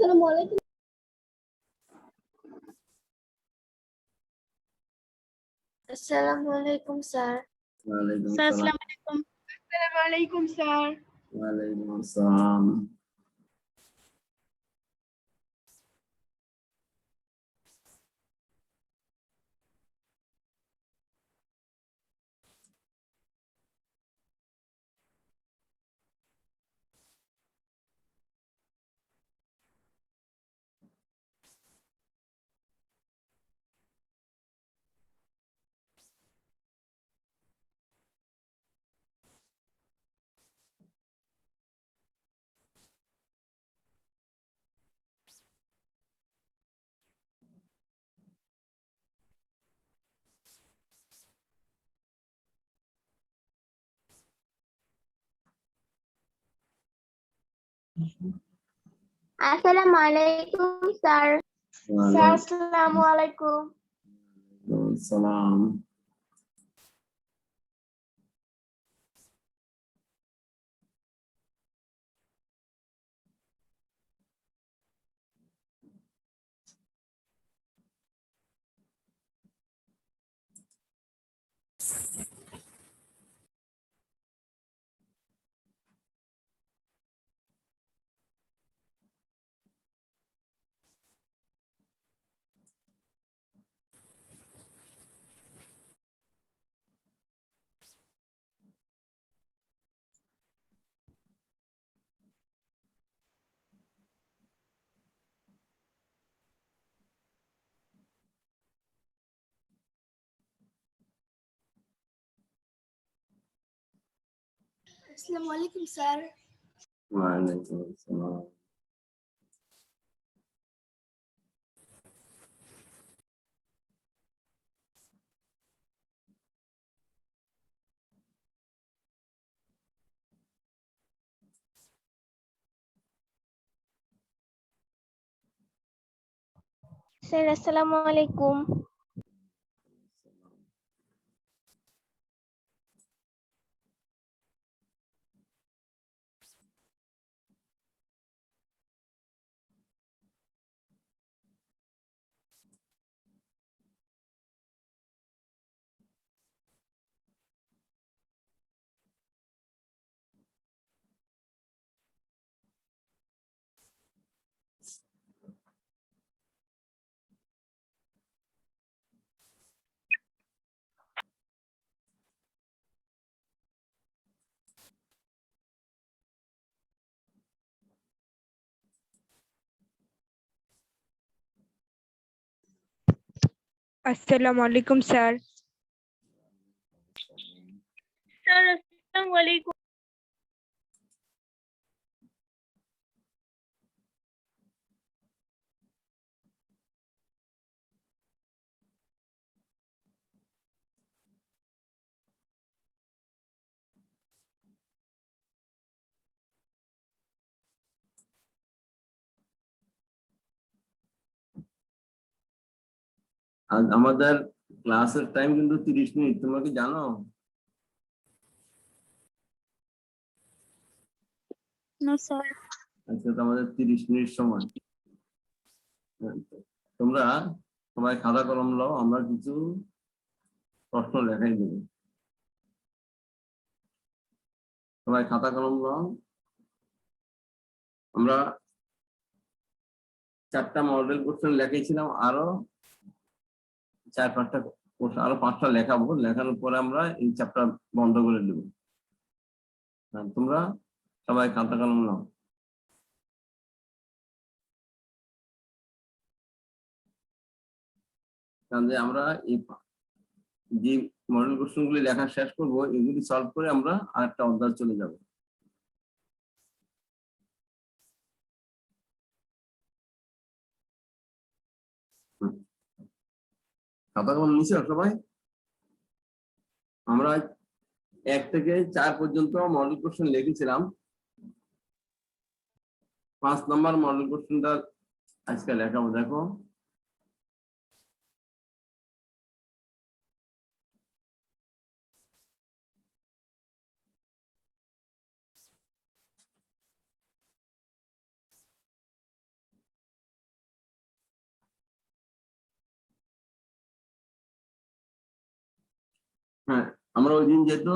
আসসালামু আলাইকুম। আসসালামু আলাইকুম স্যার। ওয়ালাইকুম স্যার আসসালাম। আসসালামু আলাইকুম। আসসালামু আলাইকুম স্যার। ওয়ালাইকুম আসসালাম। আসসালামু আলাইকুম স্যার। স্যার আসসালামু আলাইকুম। ওয়ালাইকুম আসসালাম। আসসালামু আলাইকুম স্যার। ওয়ালাইকুম আসসালাম। স্যার আসসালামু আলাইকুম। আসসালামু আলাইকুম স্যার। স্যার আসসালামু আলাইকুম। আজ আমাদের ক্লাসের টাইম কিন্তু 30 মিনিট, তোমরা কি জানো? No sir. আজকে তো আমাদের 30 মিনিট সময়। তোমরা সবাই খাতা কলম নাও, আমরা কিছু প্রশ্ন লেখাই দেবো। সবাই খাতা কলম নাও। আমরা 4টা মডেল কোশ্চেন লেখাইছিলাম, আরো 4-5টা আরো 5টা লেখাবো। লেখানোর পরে আমরা এই চ্যাপ্টার বন্ধ করে দেবো। তোমরা সবাই খাতা কলম নাও। কারণ যে আমরা এই যে মডেল কোশ্চেন গুলি লেখা শেষ করবো, এগুলি সলভ করে আমরা আরেকটা অধ্যায় চলে যাব। খাতা কলম নিচে সবাই। আমরা 1 থেকে 4 পর্যন্ত মডেল কোশ্চেন লিখেছিলাম। 5 নম্বর মডেল কোশ্চেনটা আজকে লেখাবো। দেখো, হ্যাঁ, আমরা ওই দিন যেহেতু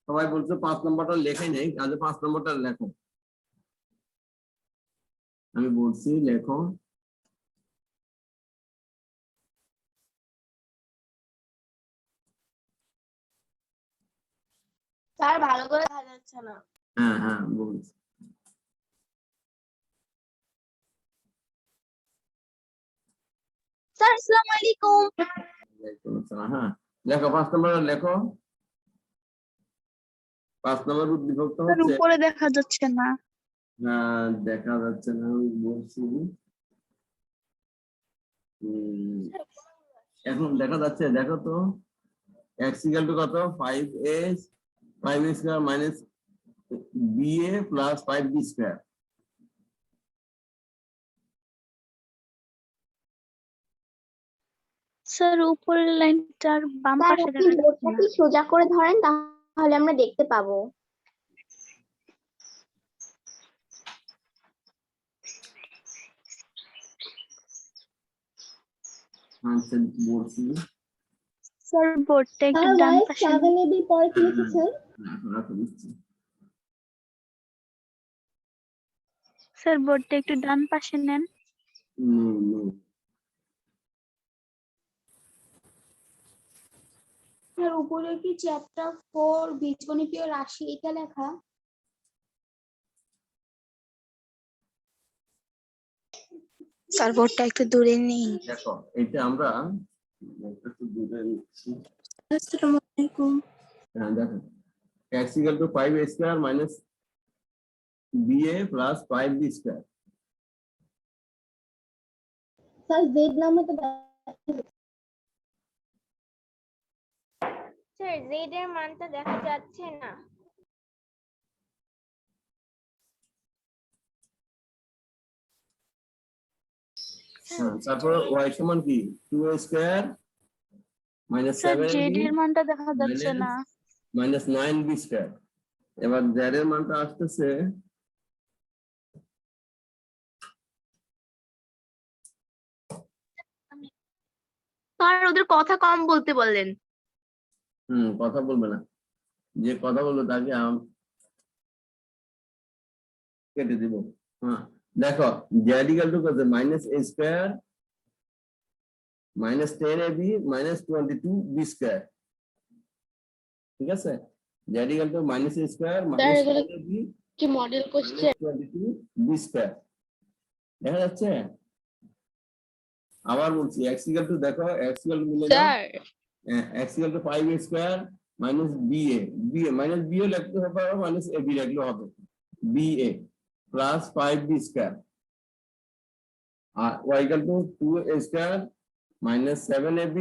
সবাই বলছে 5 নম্বরটা লেখাই নেই, আজ 5 নম্বরটা লেখো। আমি বলছি লেখো। স্যার ভালো করে দেখা যাচ্ছে না। হ্যাঁ হ্যাঁ বলছি। স্যার আসসালামু আলাইকুম। হ্যাঁ লেখো, 5 নম্বরটা লেখো। 5 নম্বর উদ্দীপকটা স্যার হচ্ছে, উপরে দেখা যাচ্ছে না। দেখা যাচ্ছে না, আমি বলছি। এখন দেখা যাচ্ছে, দেখো তো। x ইকুয়াল টু কত? 5a square minus ba plus 5b square. Sir উপরের লাইনটার বাম স্যার পাশে আপনি দেখা যাচ্ছে বোর্ডটা না। কি সোজা করে ধরেন, তাহলে আমরা দেখতে পাবো। আচ্ছা বলছি। স্যার বোর্ডটা একটু ডান পাশে নিন। পরে হ্যাঁ, রাখো দিচ্ছি। স্যার বোর্ডটা একটু ডান পাশে নেন। স্যার উপরে কি চ্যাপ্টার 4 বীজগণিতীয় রাশি এটা লেখা? স্যার বোর্ডটা একটু দূরে নেই। দেখো এটা আমরা একটু দূরে নিচ্ছি। আসসালামু আলাইকুম। হ্যাঁ দেখো, x equal to 5a square minus ba plus 5b square. Sir Z নামে তো স্যার জেড এর মানটা দেখা যাচ্ছে না। হ্যাঁ, তারপর y সমান কি? 2a square minus sir 7ab Z এর মানটা দেখা যাচ্ছে না। Minus 9b square. এবার z এর মানটা আসতেছে স্যার ওদের কথা কম বলতে বললেন। কথা বলবে না, যে কথা বলবো তাকে কেটে দিব। হ্যাঁ দেখো, z ইকুয়াল টু কত? Minus a square minus 10ab minus 22b square. ঠিক আছে, z equal two minus a square minus 10ab কি মডেল মাইনাস 22b স্কয়ার। দেখা যাচ্ছে? আবার বলছি, x ইকুয়াল টু, দেখো x ইকুয়াল টু মিলে দাও। x equal to 5a square minus ba minus b ও লিখতে হবে, মাইনাস ab লিখলে হবে, ba প্লাস 5b স্কয়ার। আর y equal to 2a square minus 7ab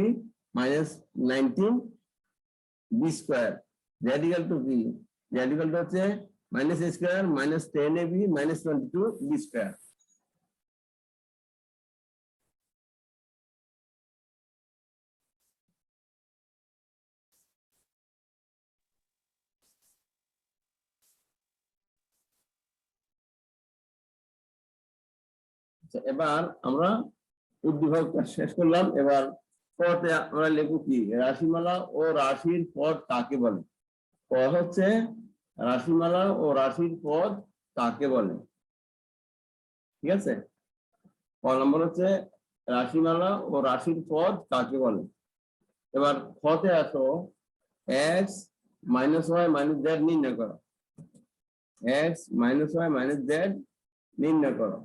minus 19b square. z equal to কি? z equal to হচ্ছে minus a square minus 10ab minus 22b square. এবার আমরা উদ্দীপকটা শেষ করলাম। এবার পদে আমরা লিখব কি? রাশিমালা ও রাশির পদ কাকে বলে? পদ হচ্ছে রাশিমালা ও রাশির পদ কাকে বলে। ঠিক আছে, ক নম্বর হচ্ছে রাশিমালা ও রাশির পদ কাকে বলে। এবার খতে আসো, x minus Y minus Z নির্ণয় করো। x minus Y minus Z নির্ণয় করো।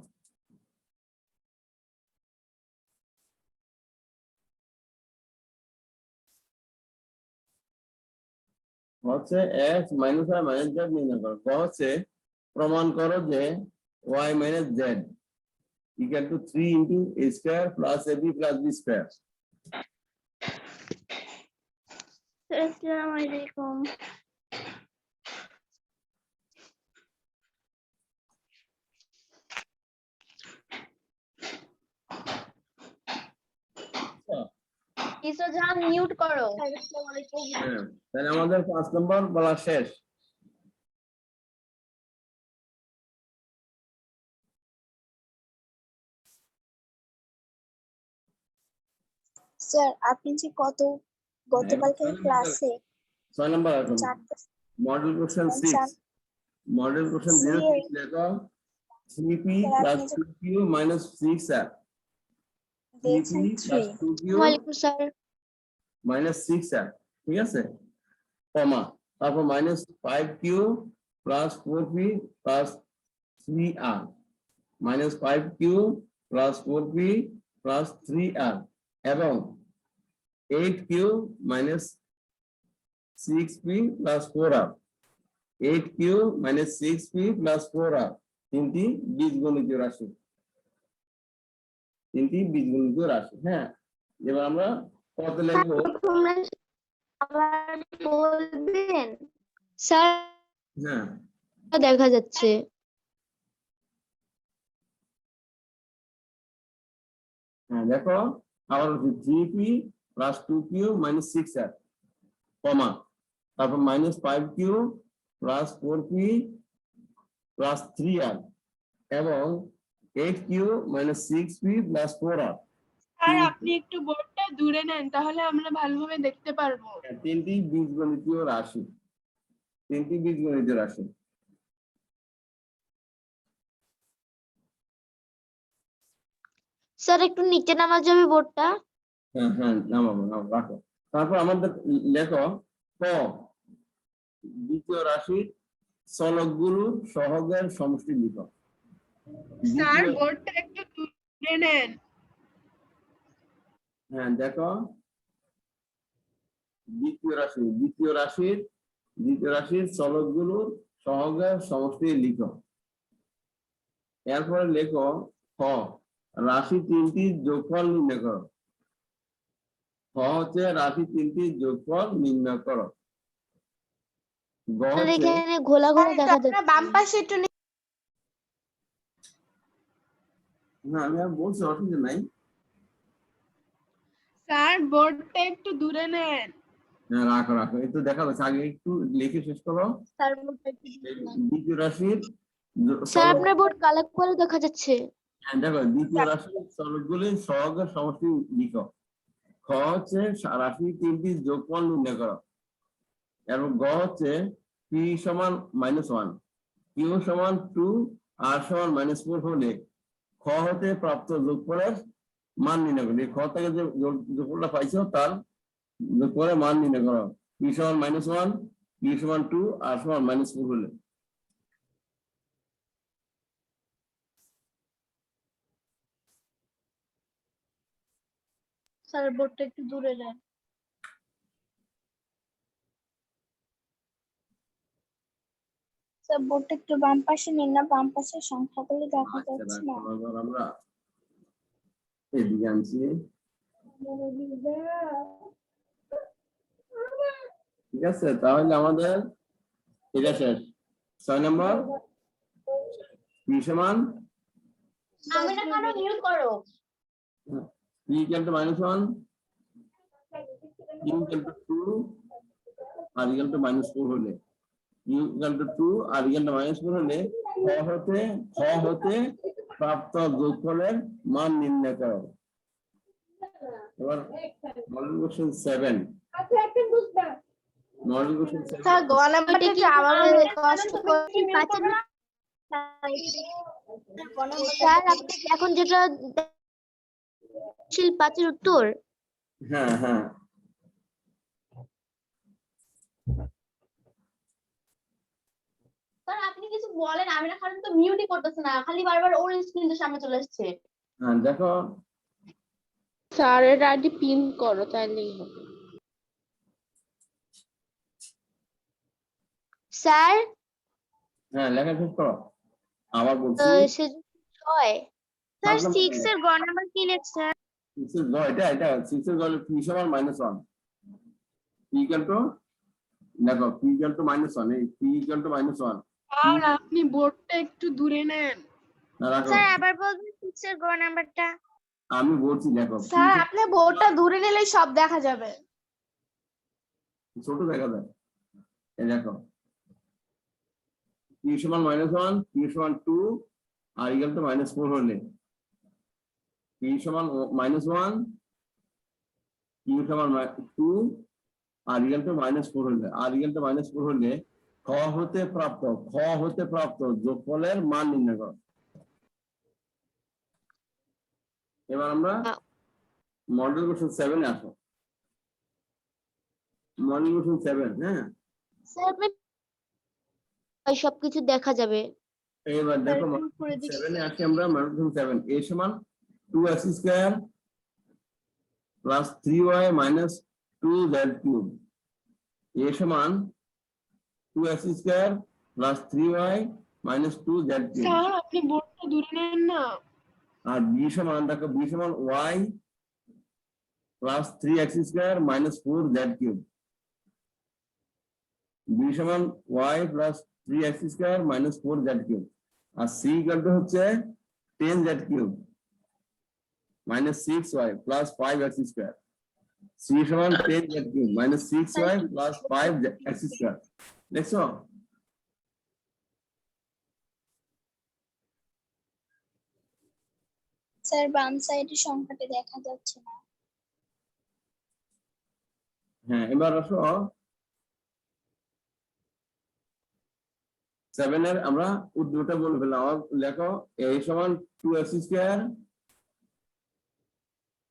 হচ্ছে x minus Y minus Z নির্ণয় করো। ক হচ্ছে প্রমাণ করো যে y minus Z equal to 3 into a square plus ab plus b square. আসসালামু আলাইকুম। ইসোজান মিউট করো। আসসালামু আলাইকুম। হ্যাঁ, তাহলে আমাদের 5 নম্বর বলা শেষ। স্যার আপনি যে গতকালকে ক্লাসে 6 নাম্বার এখন চারটা মডেল কোশ্চেন 6 মডেল কোশ্চেন 06 লেখো 3p স্যার plus আপনি যে 2q minus 6r 3p দিয়েছেন plus 3 2q ওয়ালাইকুম স্যার minus 6r ঠিক আছে কমা তারপর minus 5q plus 4p plus 3r minus 5q plus 4p plus 3r এবং 8q minus 6p plus 4r 8q minus 6p plus 4r তিনটি বীজগণিতীয় রাশি হ্যাঁ এবার আমরা কত লিখবো তোমরা আবার বলবেন স্যার হ্যাঁ দেখা যাচ্ছে হ্যাঁ দেখো আবার 3p plus 2q minus 6r কমা তারপর minus 5q plus 4p plus 3r এবং 8q minus 6p plus 4r sir আপনি একটু বোর্ডটা দূরে নেন তাহলে আমরা ভালোভাবে দেখতে পারবো। তিনটি বীজগণিতীয় রাশি স্যার একটু নিচে নামা যাবে বোর্ডটা হ্যাঁ হ্যাঁ নামাবো রাখো তারপর আমাদের লেখো ক দ্বিতীয় রাশির চলকগুলো সহগের সমষ্টি লিখো স্যার বোর্ডটা একটু দূরে নেন। হ্যাঁ দেখো দ্বিতীয় রাশির চলকগুলো সহগের সমষ্টি লিখো এরপরে লেখো খ রাশি তিনটির যোগফল নির্ণয় করো খ হচ্ছে রাশি তিনটির যোগফল নির্ণয় করো গ হচ্ছে এখানে ঘোলা ঘোলা দেখা যাচ্ছে বাম পাশে একটু না আমি আর বলছি অসুবিধা নাই স্যার বোর্ডটা একটু দূরে নেন। হ্যাঁ রাখো একটু দেখা যাচ্ছে আগে একটু লিখে শেষ করো স্যার বোর্ডটা একটু দ্বিতীয় রাশির স্যার আপনার বোর্ড কালো করে দেখা যাচ্ছে হ্যাঁ দেখো দ্বিতীয় রাশির চলকগুলির সহগের সমষ্টি লিখো খ হচ্ছে রাশি তিনটির যোগফল নির্ণয় করো এবং গ হচ্ছে p সমান -1 q সমান 2 r সমান -4 হলে খ হতে প্রাপ্ত যোগফলের মান নির্ণয় করো খ থেকে যে যোগফলটা পাইছো তার যোগফলের মান নির্ণয় করো p সমান -1 q সমান 2 r সমান -4 হলে স্যার বোর্ডটা একটু দূরে নেন স্যার বোর্ডটা একটু বাম পাশে নিন না বাম পাশের সংখ্যাগুলো দেখা আচ্ছা যাচ্ছে না রাখো এবার আমরা এদিকে আনছি ঠিক আছে তাহলে আমাদের এটা শেষ 6 নম্বর p সমান আমি না কারো মিউট করো p equal to -1 q equal to 2 r equal to -4 হলে q equal to 2 r equal to -4 হলে খ হতে প্রাপ্ত যোগফলের মান নির্ণয় করো এবার model question 7 model question 7 sir গ নাম্বারটা একটু আবার কষ্ট করে স্যার আপনি এখন যেটা পাঁচের উত্তর হ্যাঁ হ্যাঁ স্যার আপনি কিছু বলেন আমি না খালি তো মিউটই করতেছে না খালি বারবার ওর স্ক্রিনের সামনে চলে আসছে হ্যাঁ দেখো স্যার এর আইডি পিন করো তাহলেই হবে। স্যার হ্যাঁ লেখা শেষ করো আবার বলছি সে 6 স্যার সাত 6 এর গ নাম্বার কি লেখছে 6 এর গ এটা 6 এর গ p সমান -1 p equal to দেখো p equal to -1 এই p equal to -1 আর আপনি বোর্ডটা একটু দূরে নেন। না রাখো স্যার আবার বলবেন 6 এর গ নাম্বারটা আমি বলছি দেখো স্যার আপনি বোর্ডটা দূরে নিলেই সব দেখা যাবে। ছোট দেখা যায় এই দেখো p সমান -1 q সমান 2 r equal to -4 হলে p সমান -1 q সমান 2 আর ইকুয়াল টু -4 হলে -4 হলে খ হতে প্রাপ্ত যোগফলের মান নির্ণয় করো। এবার আমরা মডেল কোশ্চেন 7 এ আসো। মডেল কোশ্চেন 7, হ্যাঁ সবকিছু দেখা যাবে। এবার দেখো একটু করে দেখি। 7 এ আসি আমরা। মডেল কোশ্চেন 7 a সমান 2x square plus 3y minus 2z cube. a সমান 2x square plus 3y minus 2z cube. Sir আপনি বোর্ডটা দূরে নেন না। আর b সমান দেখো b সমান y plus 3x square minus 4z cube. b সমান y plus 3x square minus 4z cube. আর c ইকুয়াল টু হচ্ছে 10z cube minus 6y plus 5x square. c সমান 10z cube minus 6y plus 5x square. দেখছো? Sir বাম সাইডে সংখ্যাটা দেখা যাচ্ছে না। হ্যাঁ, এবার আসো 7 এর আমরা উত্তরটা বলে ফেললাম। লেখো a সমান 2x square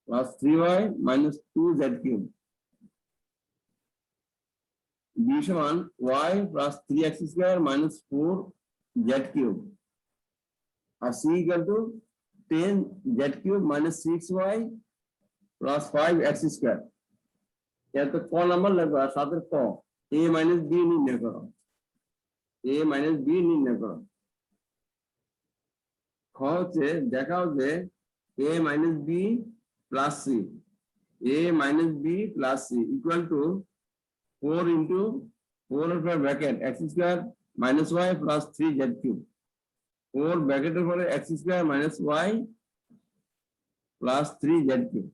plus 3y minus 2z cube. b সমান y plus 3x square minus 4z cube. আর c equal to 10z cube minus 6y plus 5x square. এর তো ক নাম্বার লাগবে। আর সাথে ক a মাইনাস b নির্ণয় করো। a মাইনাস b নির্ণয় করো। খ হচ্ছে দেখাও যে a minus b plus c a minus b plus c equal to 4 into 4 এর পর bracket x square minus y plus 3z cube. 4 ব্র্যাকেটের পরে x square minus y plus 3z cube.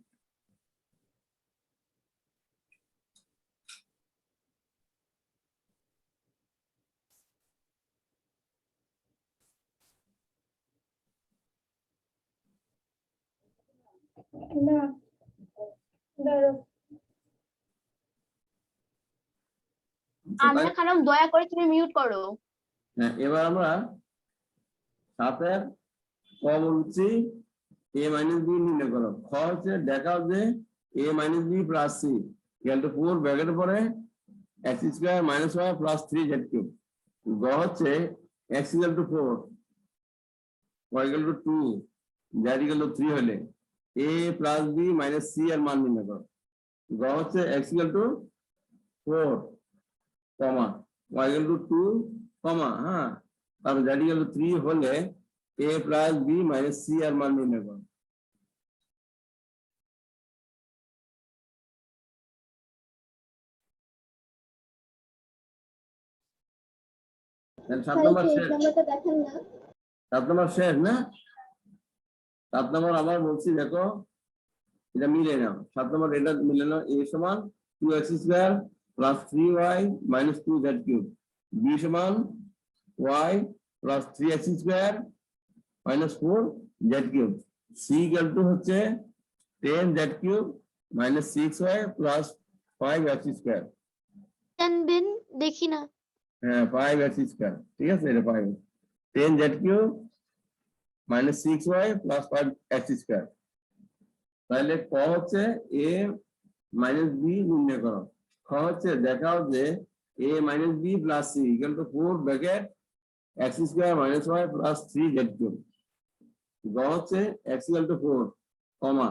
আমরা খালাম দয়া করে তুমি মিউট করো। হ্যাঁ, এবার আমরা সাতের ক বলছি a মাইনাস b নির্ণয় করো। খ হচ্ছে দেখাও যে a minus b plus c equal to 4 ব্র্যাকেটের পরে x square minus y plus 3z cube. গ হচ্ছে x equal to 4 y equal two 2 z equal to 3 হলে a plus b minus c এর মান নির্ণয় করো। গ হচ্ছে x equal to 4 comma y equal two 2 কমা, হ্যাঁ, আর z ইকুয়াল টু 3 হলে a plus b minus c এর মান নির্ণয় করো। সাত নম্বর শেষ। দেখেন না। 7 নম্বর শেষ না? 7 নম্বর আবার বলছি, দেখো এটা মিলে নাও। 7 নম্বর এটা মিলে নাও। a সমান 2x square plus 3y minus 2z cube. b সমান y plus 3x square minus 4z cube. c equal to হচ্ছে 10z cube minus 6y plus 5x square. জানবেন দেখি না। হ্যাঁ, 5x স্কয়ার, ঠিক আছে, এটা 5 10z cube minus 6y plus 5x square. তাহলে ক হচ্ছে a মাইনাস b নির্ণয় করো। খ হচ্ছে দেখাও যে a minus b plus c equal to 4 bracket x square minus y plus 3z cube. গ হচ্ছে x equal to 4 comma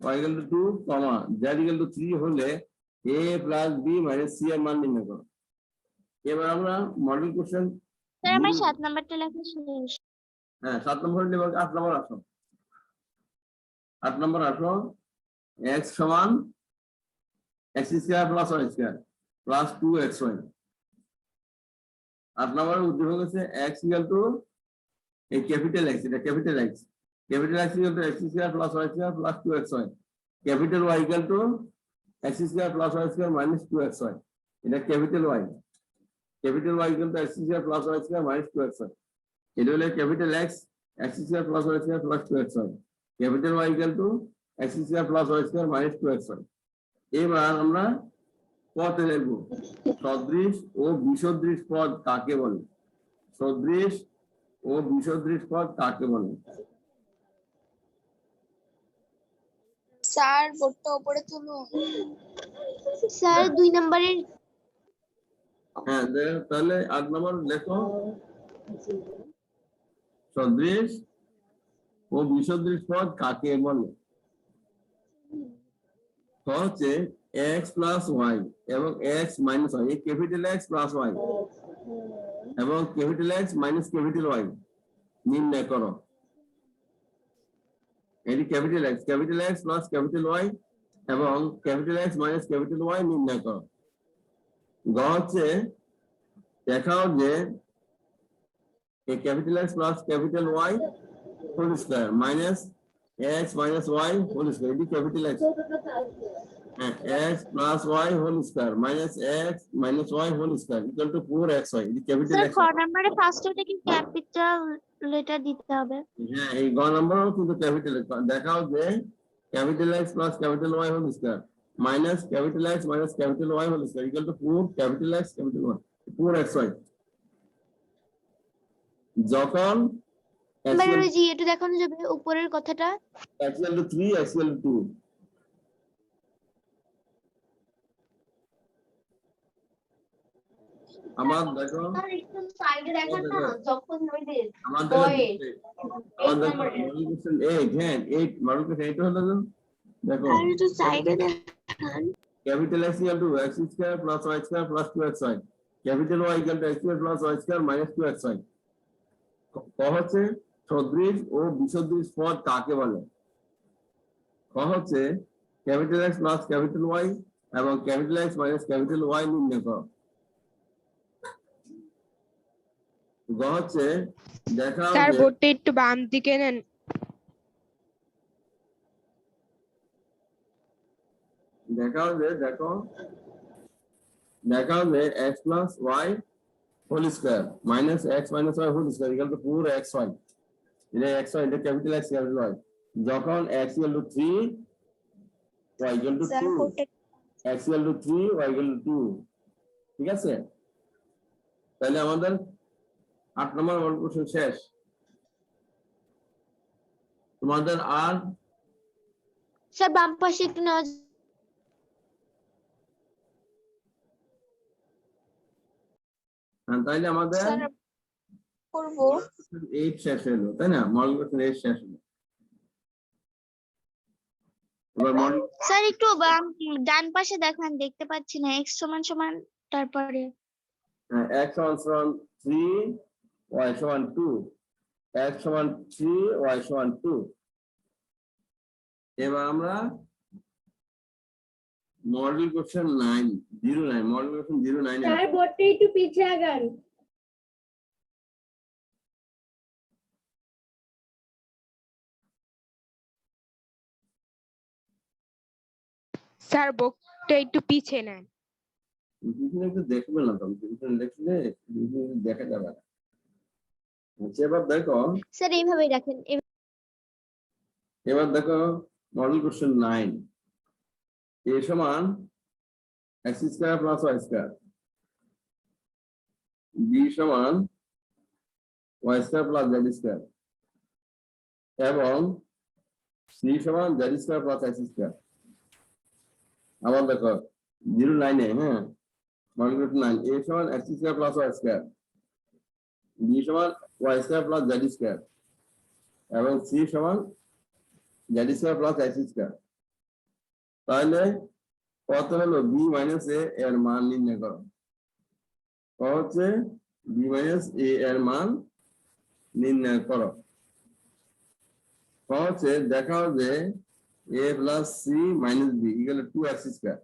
y equal two 2 comma z equal to 3 হলে a plus b minus c এর মান নির্ণয় করো। এবার আমরা model question sir আমার 7 নাম্বারটা লেখা শেষ। হ্যাঁ, 7 নম্বর লেভেল 8 নম্বর আসো। 8 নম্বর আসো। x সমান x square plus y square plus 2xy। 8 নম্বরের উদ্দীপক হচ্ছে x ইকুয়াল টু এই ক্যাপিটাল x, এটা capital x। Capital x equal two x square plus y square plus 2xy। Capital y equal two x square plus y square minus 2xy। এটা capital y। Capital y equal two x square plus y square minus 2xy। এটা হলো capital x square plus y square plus 2xy। Capital y equal two x square plus y square minus 2xy। এবার আমরা পদে লিখবো সদৃশ ও বিসদৃশ পদ কাকে বলে সদৃশ ও বিসদৃশ পদ কাকে বলে স্যার বোর্ডটা উপরে তুলুন। স্যার 2 নম্বরের হ্যাঁ তাহলে 8 নম্বর লেখো সদৃশ ও বিসদৃশ পদ কাকে বলে হচ্ছে x প্লাস y এবং x minus y capital x plus y এবং capital X minus capital Y নির্ণয় করো এটি capital X plus capital Y এবং capital X minus capital Y নির্ণয় করো গ হচ্ছে দেখাও যে এই capital X plus capital Y whole square minus x minus y whole square এটি capital X x plus y whole square minus x minus y whole square equal to 4xy এটি capital sir X খ নম্বরে ফার্স্টে কি capital letter দিতে হবে? হ্যাঁ এই গ নম্বরও কিন্তু ক্যাপিটাল দেখাও যে capital X plus capital Y whole square minus capital X minus capital Y whole square equal to 4 capital X capital Y 4xy যখন x এবার ওই জি এটা দেখানো যাবে উপরের কথাটা। equal to 3 x equal to 2 আমার দেখো স্যার একটু সাইডে দেখান না যখন ওই যে আমাদের Wait. আমাদের number মডেল কোশ্চেন 8 হ্যাঁ 8 মডেল কোশ্চেন 8 হলো তো দেখো আর একটু সাইডে দেখান। capital X equal to x square plus y square plus 2xy capital Y equal to x square plus y square minus 2xy ক হচ্ছে সদৃশ ও বিসদৃশ পদ কাকে বলে ক হচ্ছে capital X plus capital Y এবং capital X minus capital Y নির্ণয় করো গ হচ্ছে দেখাও স্যার যে বোর্ডটা একটু বাম দিকে নেন। দেখাও যে x plus y whole square minus x minus y whole square equal to 4xy এটা xy এটা ক্যাপিটাল X ক্যাপিটাল Y যখন x equal to 3 y equal to 2 x equal to 3 y equal to 2 ঠিক আছে তাহলে আমাদের 8 নম্বর model question শেষ তোমাদের আর sir বাম পাশে একটু নেওয়া তাহলে আমাদের স্যার করব 8 শেষ হলো তাই না মডেল কোশ্চেন 8 শেষ হলো এবার মডেল স্যার একটু বাম ডান পাশে দেখান দেখতে পাচ্ছি না x সমান সমান তারপরে x সমান 3 y সমান 2 x সমান 3 y সমান 2 এবার আমরা model question 09 model question 09 sir বোর্ডটা একটু পিছিয়ে আগান স্যার বোর্ডটা একটু পিছিয়ে নেন। পিছনে একটু দেখবে না তো পিছনে দেখলে দেখা যাবে না এবার দেখো স্যার এইভাবেই রাখেন এবার দেখো মডেল কোশ্চেন 9 a সমান x square plus y square b সমান y square plus z square এবং c সমান z square plus x square আবার দেখো 09 এ হ্যাঁ মডেল কোশ্চেন 9 a সমান x square plus y square b সমান y square plus z square এবং c সমান z square plus x square তাহলে কত হলো b মাইনাস a এর মান নির্ণয় করো কত হচ্ছে b মাইনাস a এর মান নির্ণয় করো কত হচ্ছে দেখাও যে a plus c minus b equal to 2x square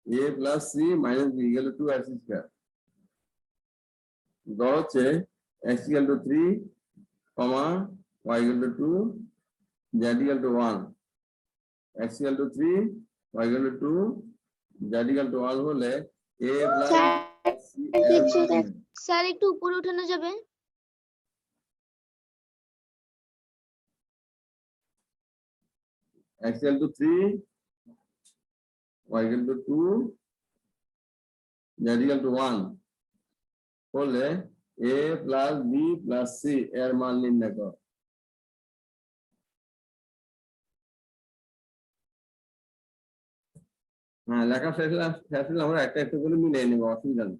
a plus c minus b equal to 2x square কত হচ্ছে x equal to 3 y equal two 2 z equal two 1 x equal to 3 y equal to 2 z equal to 1 হলে a plus sir একটু উপরে উঠানো যাবে x equal to 3 y equal to 2 z equal to 1 হলে a plus b plus c এর মান নির্ণয় করো। হ্যাঁ, লেখা শেষ হলে আমরা একটা একটা করে মিলিয়ে নেবো, অসুবিধা নেই।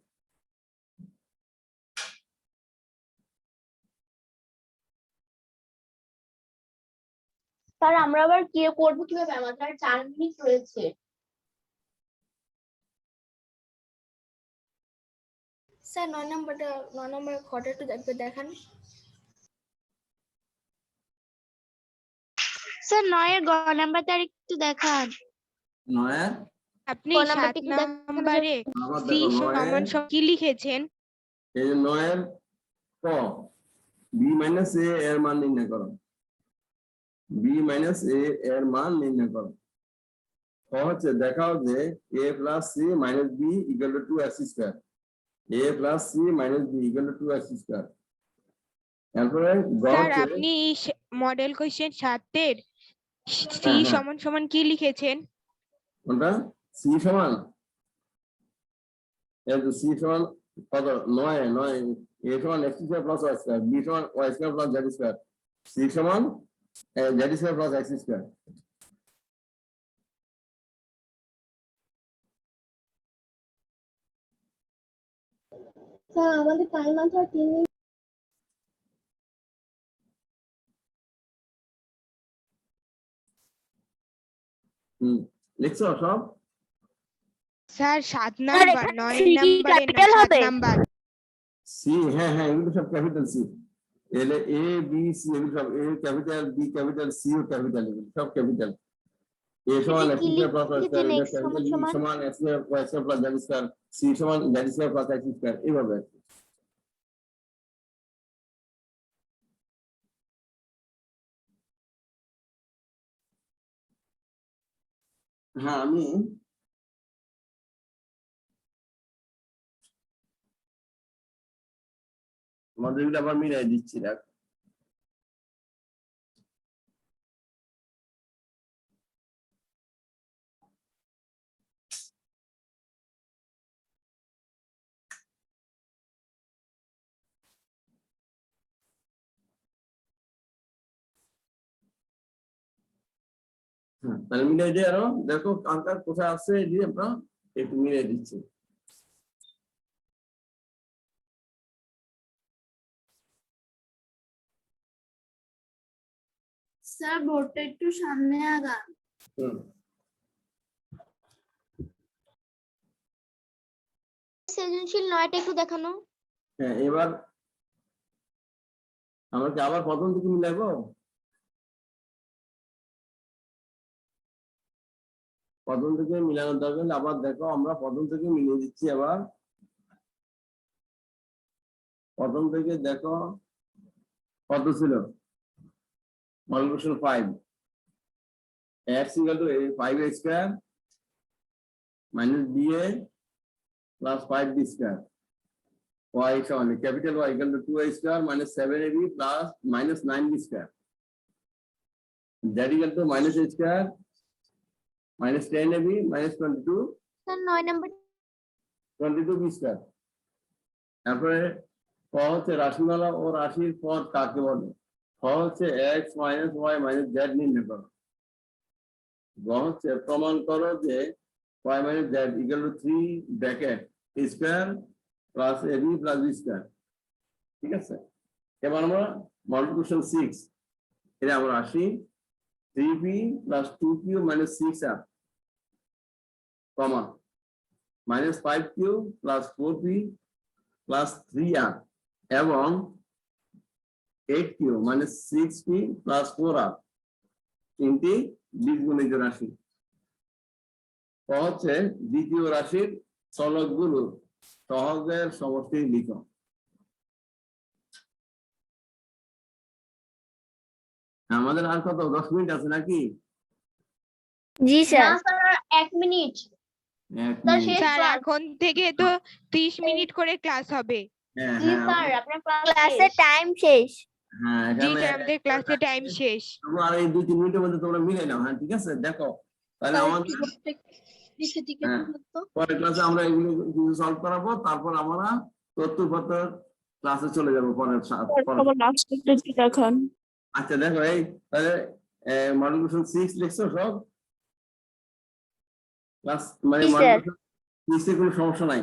স্যার আমরা আবার কি করবো কিভাবে, আমাদের আর 4 মিনিট রয়েছে। স্যার 9 নম্বর ঘরটা একটু দেখান। স্যার 9 এর গ নাম্বারটা আর একটু দেখান। 9 আপনি ক 7 নাম্বারটা একটু দেখান। নম্বরে আবার সি দেখো 9 সমান সমান কি লিখেছেন? এই যে 9 এর ক b মাইনাস a এর মান নির্ণয় করো। b মাইনাস a এর মান নির্ণয় করো। ক হচ্ছে দেখাও যে a plus c minus b equal to 2x square. a plus c minus b equal to 2x square. তারপরে গ স্যার হচ্ছে আপনি মডেল কোশ্চেন 7 এর সি হ্যাঁ। সমান সমান কি লিখেছেন? কোনটা c সমান, এই তো c সমান কত 9 a সমান x square plus y square, b সমান y square plus z square, c সমান z square plus x square. Sir আমাদের টাইম আছে 3 মিনিট। লিখছো সব? স্যার 7 নাম্বার 9 নম্বরে না 7 নাম্বার। সি, হ্যাঁ হ্যাঁ, এগুলো সব ক্যাপিটাল সি। এলে এ বি সি এগুলো সব A capital, B capital, C ও ক্যাপিটাল, এগুলো সব ক্যাপিটাল। এ সমান x square plus y square, এটা ক্যাপিটাল, বি সমান x square y square plus z square, C সমান z square plus x square, এইভাবে। হ্যাঁ, আমি আমাদের এগুলো আবার মিলাই দিচ্ছি। দেখ তাহলে মিলাই দিয়ে আরো দেখো কার কোথায় আছে, এই যে আমরা একটু মিলাই দিচ্ছি। স্যার বোর্ডটা একটু সামনে আগান। সৃজনশীল 9টা একটু দেখানো। হ্যাঁ, এবার আমরা কি আবার প্রথম থেকে মিলাবো? প্রথম থেকে মিলানোর দরকার নেই, আবার দেখো আমরা প্রথম থেকে মিলিয়ে দিচ্ছি। আবার প্রথম থেকে দেখো কত ছিল, multiplication 5 x equal to 5a square minus ba plus 5b square, y সমান capital Y equal to 2a square minus 7ab plus minus 9b square, z equal two minus a square minus 10ab minus 22 sir 9 number 22b square. তারপরে ক হচ্ছে রাশিমালা ও রাশির পদ কাকে বলে? খ হচ্ছে x minus y minus z নির্ণয় করো। গ হচ্ছে প্রমাণ করো যে y minus z equal to 3 bracket a square plus ab plus b square. ঠিক আছে, এবার আমরা মাল্টিপ্লিকেশন 6 এটা আমরা আসি 3p plus 2q minus 6r কমা minus 5q plus 4p plus 3r এবং 8q minus 6p plus 4r তিনটি বীজগণিত রাশি। হচ্ছে দ্বিতীয় রাশির চলকগুলো সহগের সমষ্টি লিখো। আমাদের আর কত 10 মিনিট আছে নাকি? জি না স্যার 1 মিনিট। এক স্যার মিনিট। শেষ স্যার ক্লাস। এখন থেকে তো 30 মিনিট করে ক্লাস হবে। হ্যাঁ জি হ্যাঁ স্যার আপনার ক্লাসের টাইম শেষ। হ্যাঁ, জি এখানে স্যার আমাদের ক্লাসে টাইম শেষ। তোমরা আর এই 2-3 মিনিটের মধ্যে তোমরা মিলে নাও। হ্যাঁ ঠিক আছে, দেখো তাহলে আমাদের হ্যাঁ, পরের ক্লাসে আমরা এগুলো কিছু সলভ করাবো, তারপর আমরা তথ্যপত্র ক্লাসে চলে যাবো পরের লাস্ট একটা দেখান। আচ্ছা দেখো, এই তাহলে মডেল কোশ্চেন 6 লিখছো সব ক্লাস, মানে মডেল কোশ্চেন 6 এ কোনো সমস্যা নাই।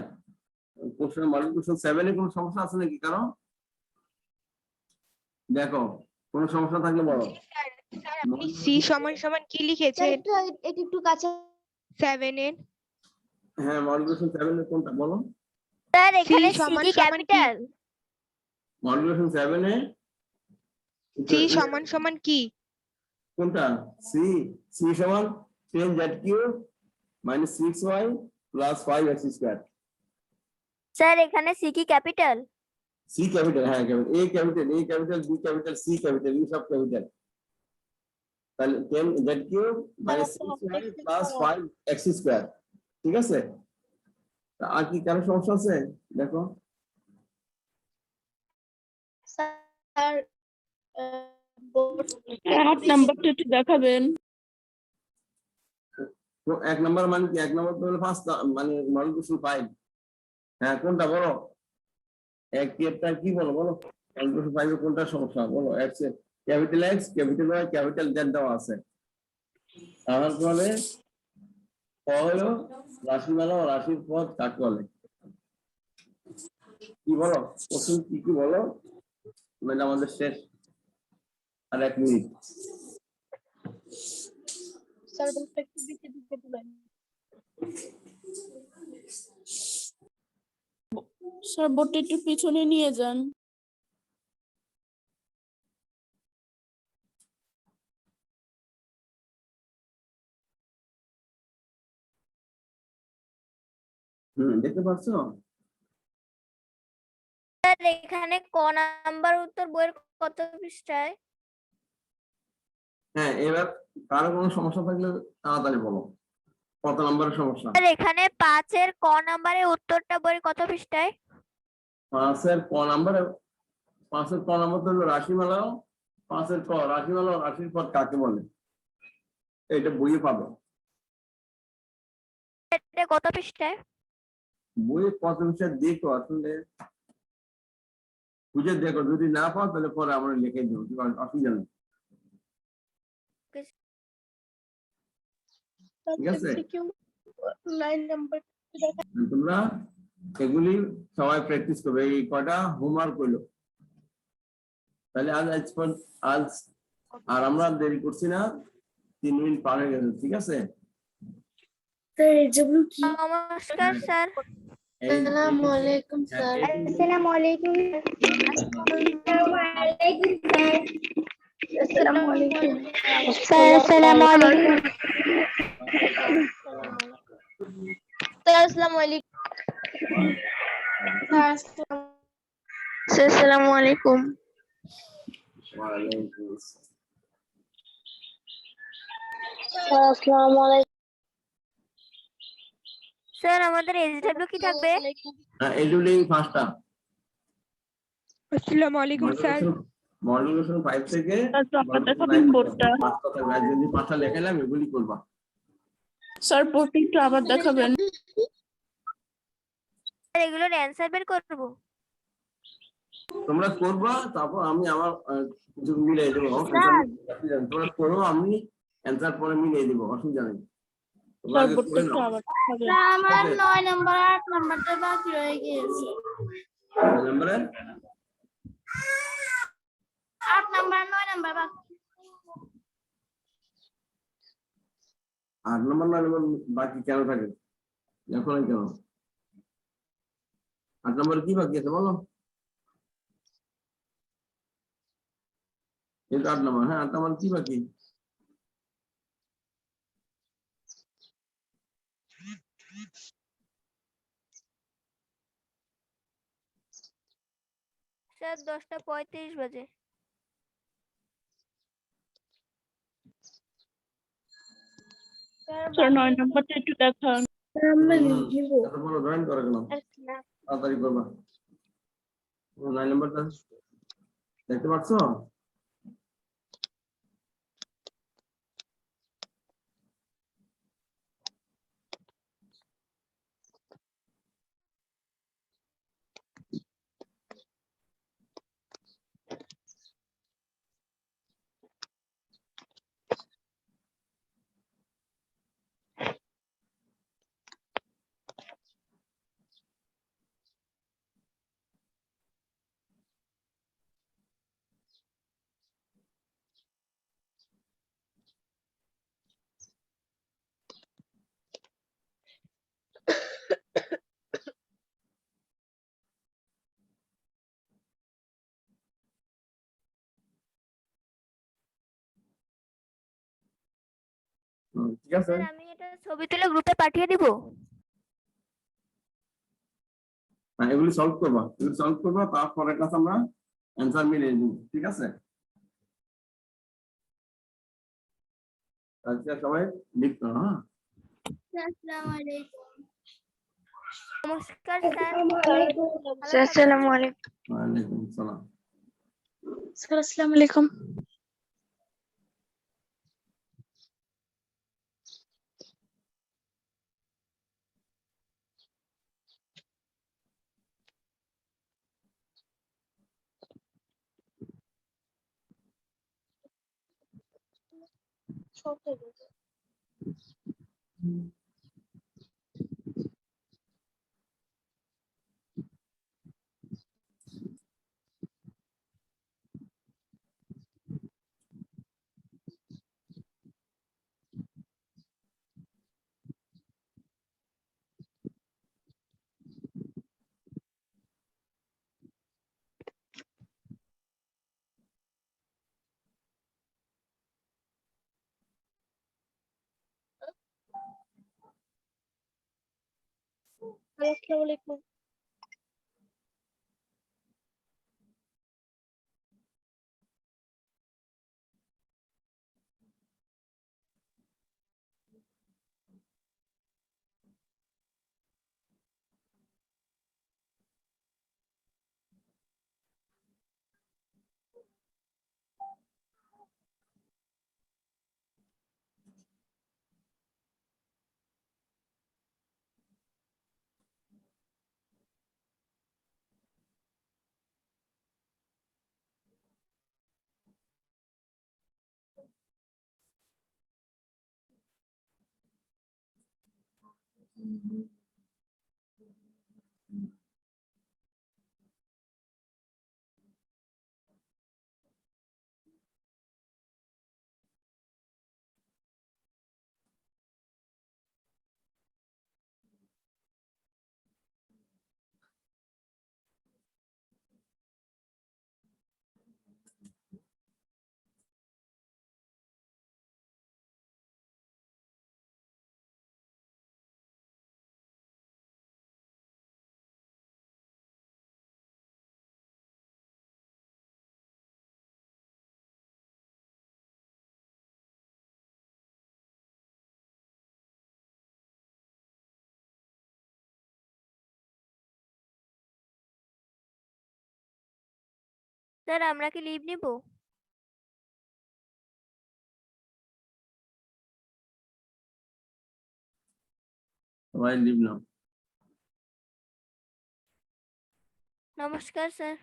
কোশ্চেন মডেল কোশ্চেন 7 এ কোনো সমস্যা আছে নাকি কারণ? দেখো কোনো সমস্যা থাকলে বলো। আপনি সি সমান সমান কি লিখেছেন একটু কাছে 7 এর? হ্যাঁ, মডেল কোশ্চেন 7 এর কোনটা বলো? স্যার এখানে সি সমান সি সমান কি? Capital. Model question 7 A C সমান সমান কি? কোনটা? সি সি সমান 10z³ - 6y + 5x²। স্যার এখানে সি কি ক্যাপিটাল? সি ক্যাপিটাল, হ্যাঁ capital, A capital, B capital, C capital, এই সব ক্যাপিটাল। তাহলে 10z³ - 6y + 5x², ঠিক আছে? আর কি কারো সমস্যা আছে দেখো? স্যার 8 নাম্বারটা একটু দেখাবেন। তো 1 নাম্বার মানে কি? 1 নাম্বার তো হলো ফার্স্ট, মানে মডেল কোশ্চেন 5। হ্যাঁ, কোনটা বলো? এক এরটা কি বলো বলো? মডেল কোশ্চেন 5 এর কোনটা সমস্যা বলো? x এর capital X, capital Y, capital Z দেওয়া আছে। তাহলে হলো রাশিমালা ও রাশির পদ কাকে বলে? কি বলো কোশ্চেন, কি বলো? মানে আমাদের শেষ আর 1 মিনিট। স্যার বলতে একটু দিকে দিকে দিবেন। স্যার বোর্ডটা একটু পিছনে নিয়ে যান। দেখতে পাচ্ছো? স্যার এখানে ক নাম্বার উত্তর বইয়ের কত পৃষ্ঠায়? হ্যাঁ, এবার কারো কোনো সমস্যা থাকলে তাড়াতাড়ি বলো, কত নম্বরের সমস্যা? স্যার এখানে 5 এর ক নাম্বারের উত্তরটা বইয়ের কত পৃষ্ঠায়? 5 এর ক নাম্বার তো হলো রাশিমালা। 5 এর ক রাশিমালা ও রাশির পদ কাকে বলে? এটা বইয়ে পাবে। এটা কত পৃষ্ঠায়? বইয়ে কত বিষয় দেখো, আসলে খুঁজে দেখো, যদি না পাও তাহলে পরে আমরা লিখে দেবো, অসুবিধা নেই। ঠিক আছে, 9 নাম্বার তোমরা এগুলি সবাই প্র্যাকটিস করবে। এই কটা হোমওয়ার্ক হইলো। তাহলে আজ আর আমরা দেরি করছি না, 3 মিনিট পার হয়ে গেছে, ঠিক আছে? নমস্কার স্যার। আসসালামু আলাইকুম স্যার। আসসালামু আলাইকুম। আসসালামু আলাইকুম স্যার। আসসালামু আলাইকুম স্যার আসসালামু আলাইকুম। স্যার। আসসালামু আলাইকুম। ওয়ালাইকুম আসসালামু আলাইকুম স্যার আমাদের এসডব্লিউ কি থাকবে? এডুলিং ফার্স্টটা আসসালামু আলাইকুম স্যার। মডেল কোশ্চেন 5 থেকে দেখাবেন বোর্ডটা। 5টা থাকবে, আর যদি 5টা লেখালাম এগুলি করবা। স্যার বোর্ডটা একটু আবার দেখাবেন। স্যার এগুলোর অ্যানসার বের করব। তোমরা করবা, তারপর আমি আমার কিছু মিলিয়ে দেবো। তোমরা করো, আমি অ্যান্সার পরে মিলিয়ে দেবো, অসুবিধা নেই। তোমরা স্যার আগে বোর্ডটা করে একটু নাও। আবার দেখাবেন। আমার 9 নাম্বার 8 নাম্বারটা বাকি রয়ে গিয়েছে। নম্বরে 8 নাম্বার 9 নাম্বার বাকি। 8 নম্বর 9 নম্বর বাকি কেন থাকে? এখন কেন 8 নম্বরে কি বাকি আছে বলো? এটা 8 নম্বর। হ্যাঁ, 8 নম্বর কি বাকি? স্যার 10:35 বাজে। স্যার 9 নাম্বারটা একটু দেখান। এত বড় ড্রয়িং করে কেন? তাড়াতাড়ি করবা। 9 নম্বরটা দেখতে পাচ্ছো? ঠিক আছে, স্যার আমি এটা ছবি তুলে গ্রুপে পাঠিয়ে দিব। এগুলি সলভ করবা, তারপরে ক্লাস আমরা অ্যান্সার মিলিয়ে দিব, ঠিক আছে? আচ্ছা সবাই লিখতো, হ্যাঁ? আসসালামু আলাইকুম। নমস্কার স্যার। স্যার আসসালামু আলাইকুম। ওয়ালাইকুম আসসালাম। স্যার আসসালামু আলাইকুম। আসসালামু আলাইকুম। স্যার আমরা কি লিভ নিব? সবাই লিভ নাও। নমস্কার স্যার।